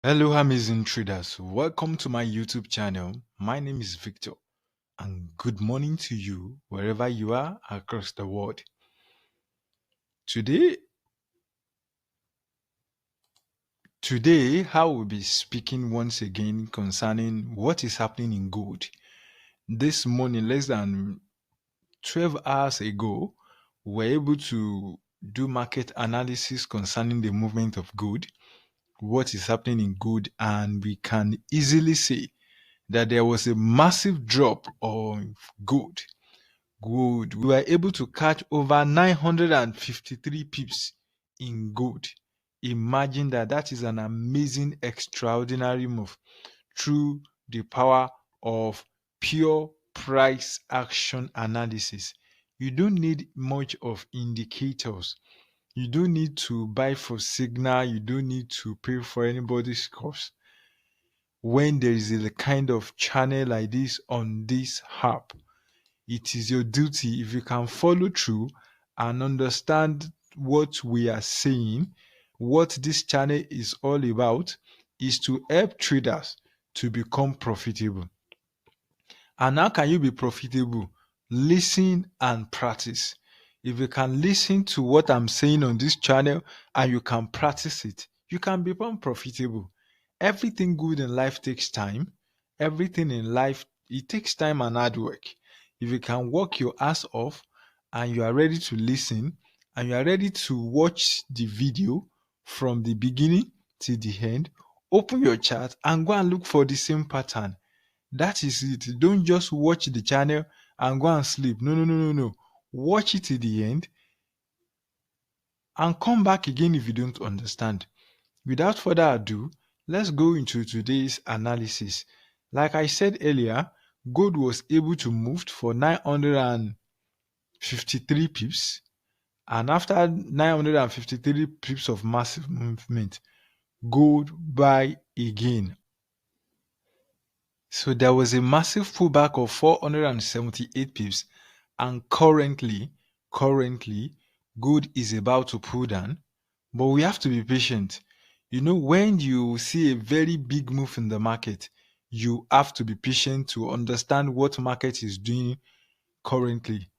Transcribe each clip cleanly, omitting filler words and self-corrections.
Hello, amazing traders. Welcome to my YouTube channel. My name is Victor, and good morning to you wherever you are across the world. Today, I will be speaking once again concerning what is happening in gold. This morning, less than 12 hours ago, we were able to do market analysis concerning the movement of gold, what is happening in gold, and we can easily say that there was a massive drop of gold. We were able to catch over 953 pips in gold. Imagine that. That is an amazing, extraordinary move through the power of pure price action analysis. You don't need much of indicators. You don't need to buy for signal. You don't need to pay for anybody's course. When there is a kind of channel like this on this app, it is your duty, if you can follow through and understand what we are saying, what this channel is all about, is to help traders to become profitable. And how can you be profitable? Listen and practice. If you can listen to what I'm saying on this channel and you can practice it, you can become profitable. Everything good in life takes time. Everything in life, it takes time and hard work. If you can work your ass off and you are ready to listen and you are ready to watch the video from the beginning to the end, open your chart and go and look for the same pattern. That is it. Don't just watch the channel and go and sleep. No. Watch it to the end and come back again if you don't understand. Without further ado, let's go into today's analysis. Like I said earlier, gold was able to move for 953 pips, and after 953 pips of massive movement, gold buy again. So there was a massive pullback of 478 pips, and currently gold is about to pull down, but we have to be patient. When you see a very big move in the market, you have to be patient to understand what market is doing currently.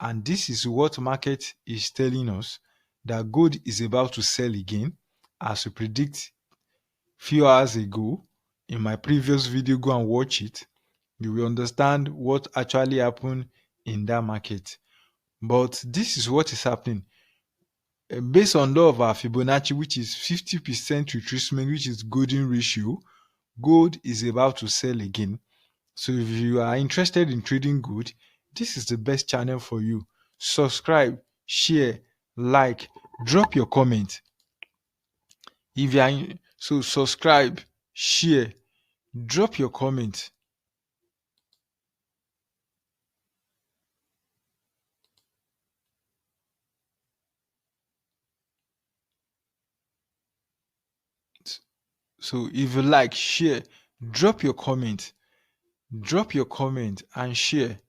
And this is what market is telling us, that gold is about to sell again, as we predict few hours ago. In my previous video, go and watch it. You will understand what actually happened in that market. But this is what is happening. Based on law of our Fibonacci, which is 50% retracement, which is golden ratio, gold is about to sell again. So if you are interested in trading gold, this is the best channel for you. Subscribe, share, like, drop your comment. If you are so subscribe, share, drop your comment. So if you like, share, drop your comment and share.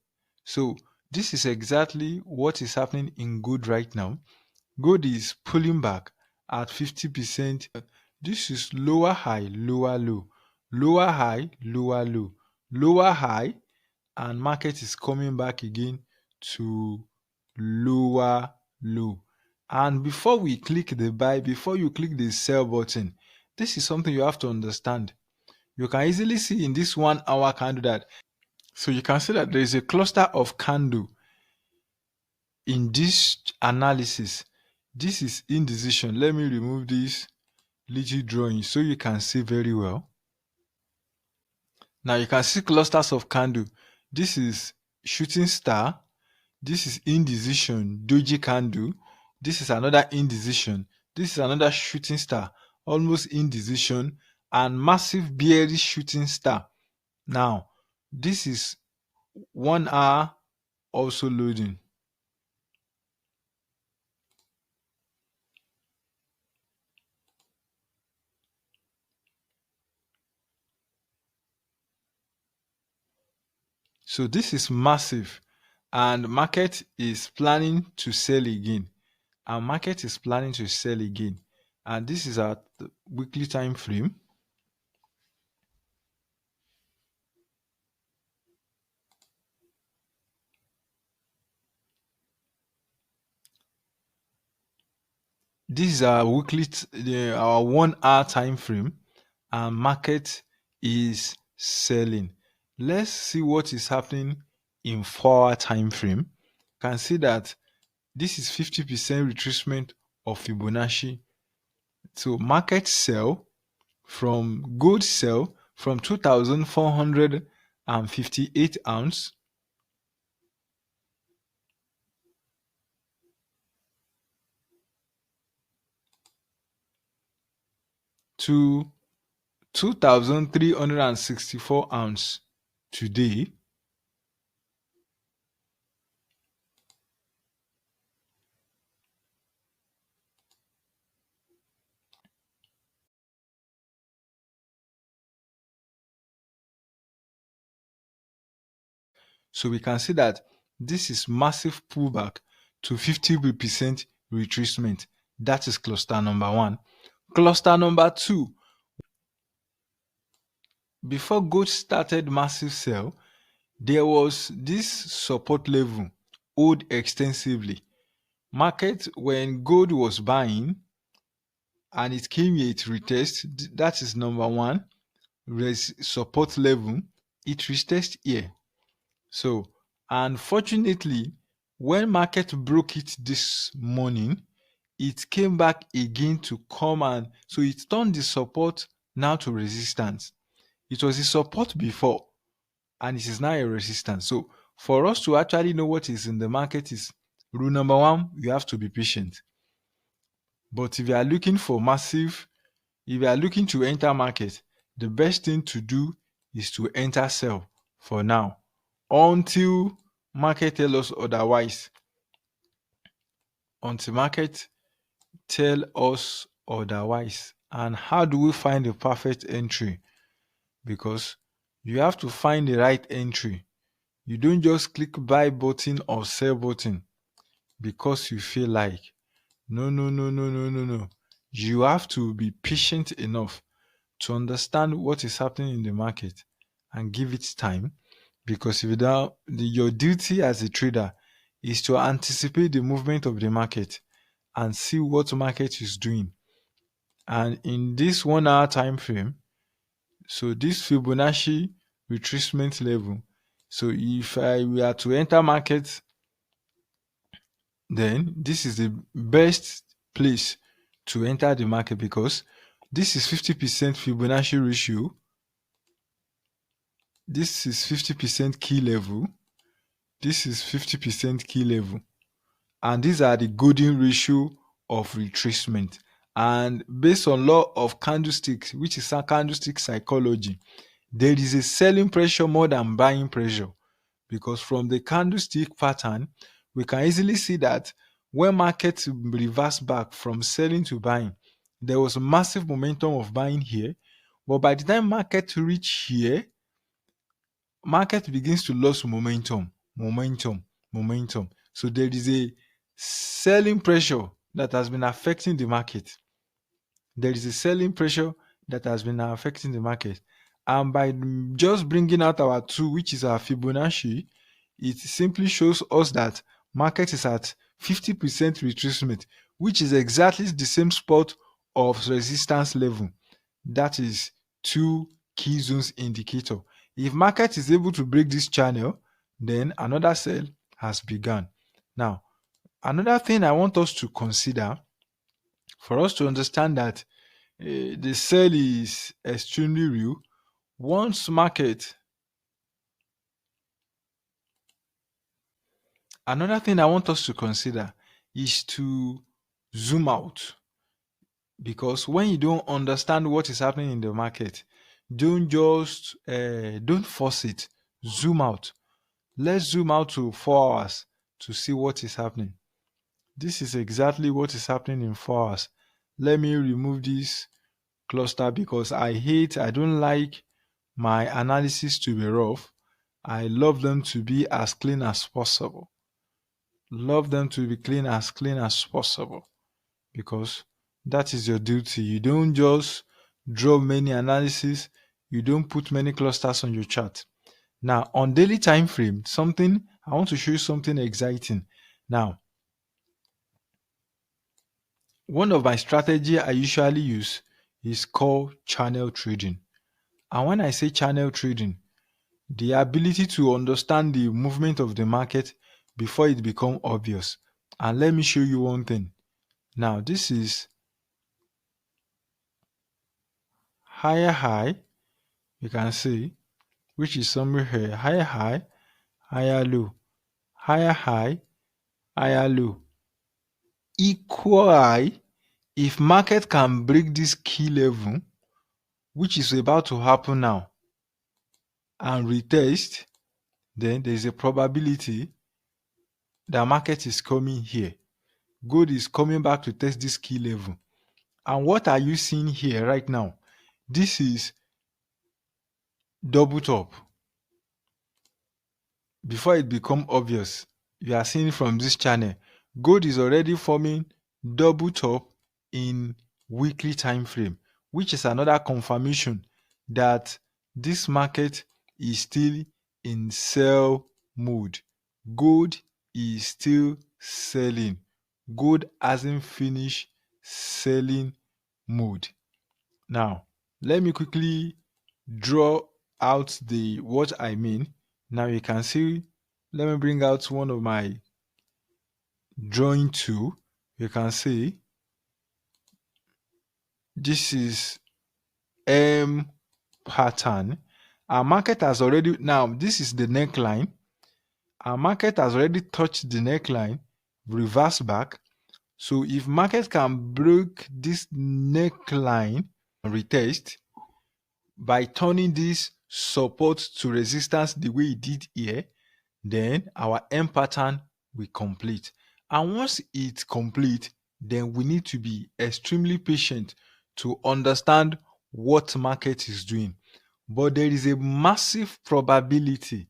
So this is exactly what is happening in gold right now. Gold is pulling back at 50%. This is lower high, lower low, lower high, lower low, lower high, and market is coming back again to lower low. And before we click the buy, before you click the sell button, this is something you have to understand. You can easily see in this 1 hour candle that, so you can see that there is a cluster of candle in this analysis. This is indecision. Let me remove this little drawing so you can see very well. Now you can see clusters of candle. This is shooting star. This is indecision, doji candle. This is another indecision. This is another shooting star, almost indecision, and massive bearish shooting star. Now, this is 1 hour also loading. So this is massive, and market is planning to sell again. And market is planning to sell again. And this is our weekly time frame. This is our our 1 hour time frame, and market is selling. Let's see what is happening in 4 hour time frame. You can see that this is 50% retracement of Fibonacci. So market sell from gold sell from 2,458 ounce to 2,364 ounce today. So we can see that this is massive pullback to 50% retracement. That is cluster number 1. Cluster number 2, before gold started massive sell, there was this support level hold extensively. Market, when gold was buying and it came here, it retest. That is number 1 support level. It retest here. So unfortunately, when market broke it this morning, it came back again to come, and so it turned the support now to resistance. It was a support before and it is now a resistance. So for us to actually know what is in the market, is rule number 1, you have to be patient. But if you are looking for massive, if you are looking to enter market, the best thing to do is to enter sell for now until market tell us otherwise. Until market tell us otherwise. And how do we find the perfect entry? Because you have to find the right entry. You don't just click buy button or sell button because you feel like. No, no, no, no, no, no, no. You have to be patient enough to understand what is happening in the market and give it time. Because if you don't, your duty as a trader is to anticipate the movement of the market and see what market is doing. And in this 1 hour time frame, so this Fibonacci retracement level, so if I were to enter market, then this is the best place to enter the market, because this is 50% Fibonacci ratio. This is 50% key level. This is 50% key level. And these are the golden ratio of retracement. And based on law of candlesticks, which is a candlestick psychology, there is a selling pressure more than buying pressure. Because from the candlestick pattern, we can easily see that when markets reverse back from selling to buying, there was a massive momentum of buying here. But by the time market reach here, market begins to lose momentum. So there is a selling pressure that has been affecting the market. There is a selling pressure that has been affecting the market. And by just bringing out our tool, which is our Fibonacci, it simply shows us that market is at 50% retracement, which is exactly the same spot of resistance level. That is 2 key zones indicator. If market is able to break this channel, then another sell has begun. Now, another thing I want us to consider, for us to understand that the sell is extremely real, once market, another thing I want us to consider is to zoom out. Because when you don't understand what is happening in the market, don't force it. Zoom out. Let's zoom out to 4 hours to see what is happening. This is exactly what is happening in 4 hours. Let me remove this cluster because I don't like my analysis to be rough. I love them to be as clean as possible. Love them to be clean as possible, because that is your duty. You don't just draw many analysis. You don't put many clusters on your chart. Now, on daily time frame, I want to show you something exciting. Now, One of my strategy I usually use is called channel trading. And when I say channel trading, the ability to understand the movement of the market before it become obvious. And let me show you one thing. Now, this is higher high, you can see, which is somewhere here. Higher high, higher low, higher high, higher low. Equal high, if market can break this key level, which is about to happen now, and retest, then there's a probability the market is coming here. Gold is coming back to test this key level. And what are you seeing here right now? This is double top. Before it become obvious, you are seeing from this channel, gold is already forming double top in weekly time frame, which is another confirmation that this market is still in sell mode. Gold is still selling. Gold hasn't finished selling mode. Now, let me quickly draw out the what I mean. Now you can see, let me bring out one of my drawing tool. You can see this is M pattern. Our market has already, now this is the neckline. Our market has already touched the neckline, reverse back. So if market can break this neckline and retest by turning this support to resistance the way it did here, then our M pattern will complete. And once it's complete, then we need to be extremely patient to understand what market is doing. But there is a massive probability,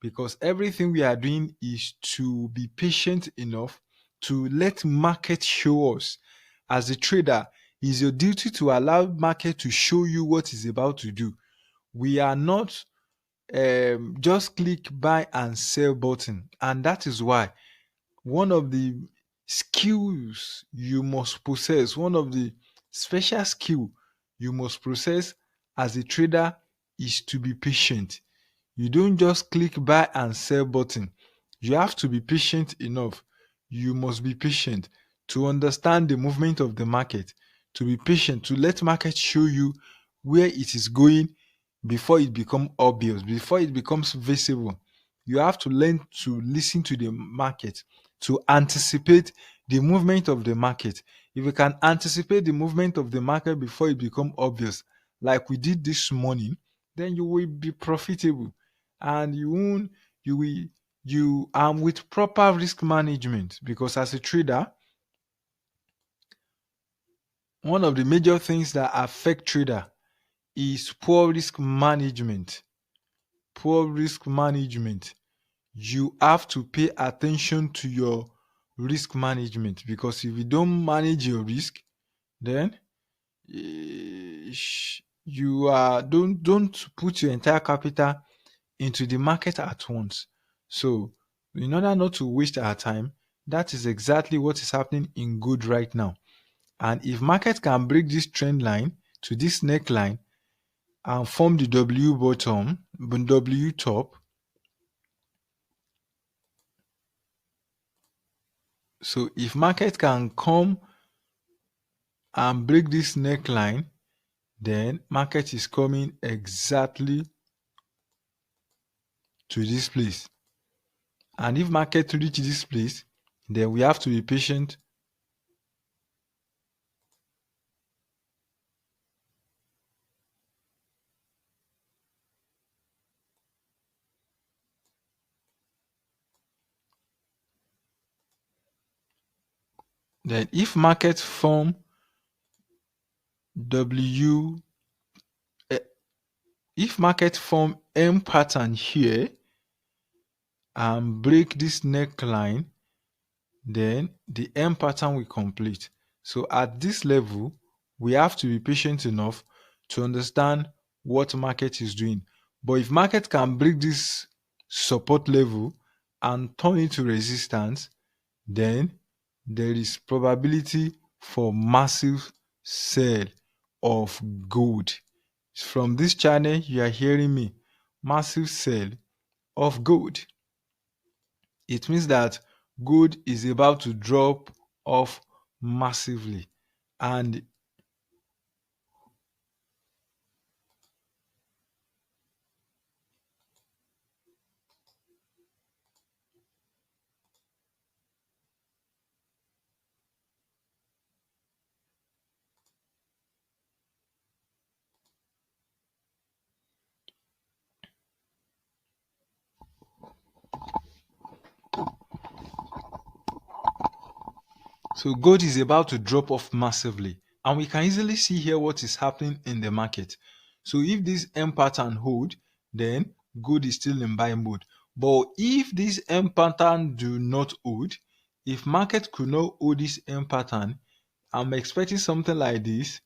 because everything we are doing is to be patient enough to let market show us. As a trader, it's your duty to allow market to show you what it's about to do. We are not just click buy and sell button. And that is why one of the skills you must possess, one of the special skill you must possess as a trader, is to be patient. You don't just click buy and sell button. You have to be patient enough. You must be patient to understand the movement of the market, to be patient, to let market show you where it is going before it becomes obvious, before it becomes visible. You have to learn to listen to the market, to anticipate the movement of the market. If you can anticipate the movement of the market before it becomes obvious, like we did this morning, then you will be profitable. And you won't, you will, you with proper risk management, because as a trader, one of the major things that affect trader is poor risk management. Poor risk management. You have to pay attention to your risk management, because if you don't manage your risk, then you are don't put your entire capital into the market at once. So in order not to waste our time, that is exactly what is happening in gold right now. And if market can break this trend line to this neckline and form the W bottom, W top, so if market can come and break this neckline, then market is coming exactly to this place. And if market reach this place, then we have to be patient. Then if market form W, if market form M pattern here and break this neckline, then the M pattern will complete. So at this level, we have to be patient enough to understand what market is doing. But if market can break this support level and turn it to resistance, then there is probability for massive sale of gold. From this channel, you are hearing me. Massive sale of gold. It means that gold is about to drop off massively. And so gold is about to drop off massively. And we can easily see here what is happening in the market. So if this M pattern hold, then gold is still in buy mode. But if this M pattern do not hold, if market could not hold this M pattern, I'm expecting something like this.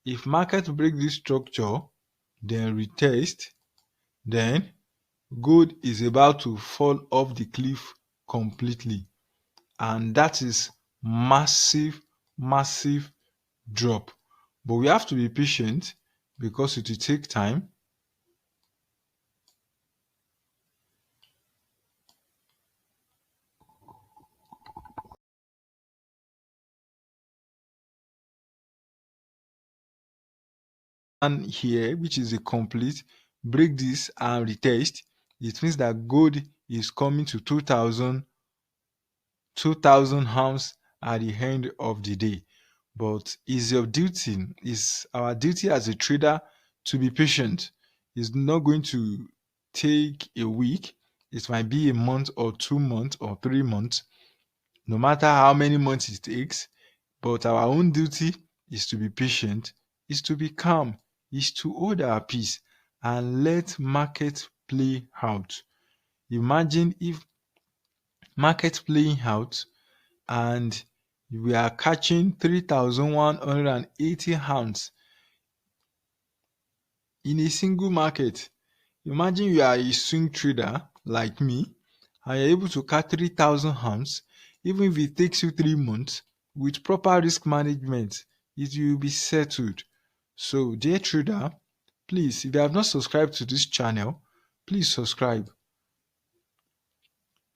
If market break this structure, then retest, then gold is about to fall off the cliff completely. And that is massive, massive drop. But we have to be patient because it will take time. And here, which is a complete, break this and retest. It means that gold is coming to 2,000 ounce at the end of the day. But is our duty as a trader to be patient. It's not going to take a week. It might be a month or 2 months or 3 months, no matter how many months it takes. But our own duty is to be patient, is to be calm, is to hold our peace and let market play out. Imagine if market playing out and we are catching 3,180 hands in a single market. Imagine you are a swing trader like me and you're able to catch 3,000 hands, even if it takes you 3 months. With proper risk management, it will be settled. So, dear trader, please, if you have not subscribed to this channel, please subscribe.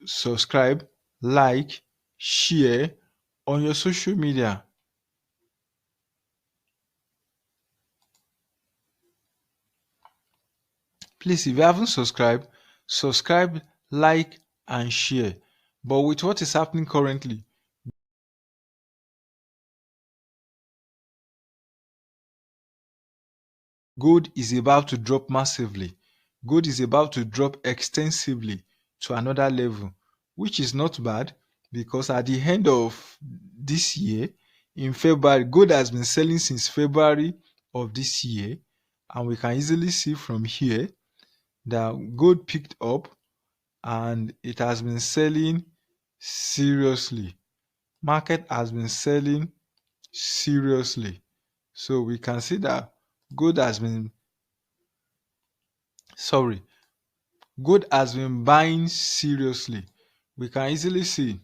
Subscribe, like, share on your social media. Please, if you haven't subscribed, subscribe, like, and share. But with what is happening currently, gold is about to drop massively. Gold is about to drop extensively to another level, which is not bad because at the end of this year, in February, gold has been selling since February of this year. And we can easily see from here that gold picked up and it has been selling seriously. Market has been selling seriously. So we can see that gold has been sorry, gold has been buying seriously. We can easily see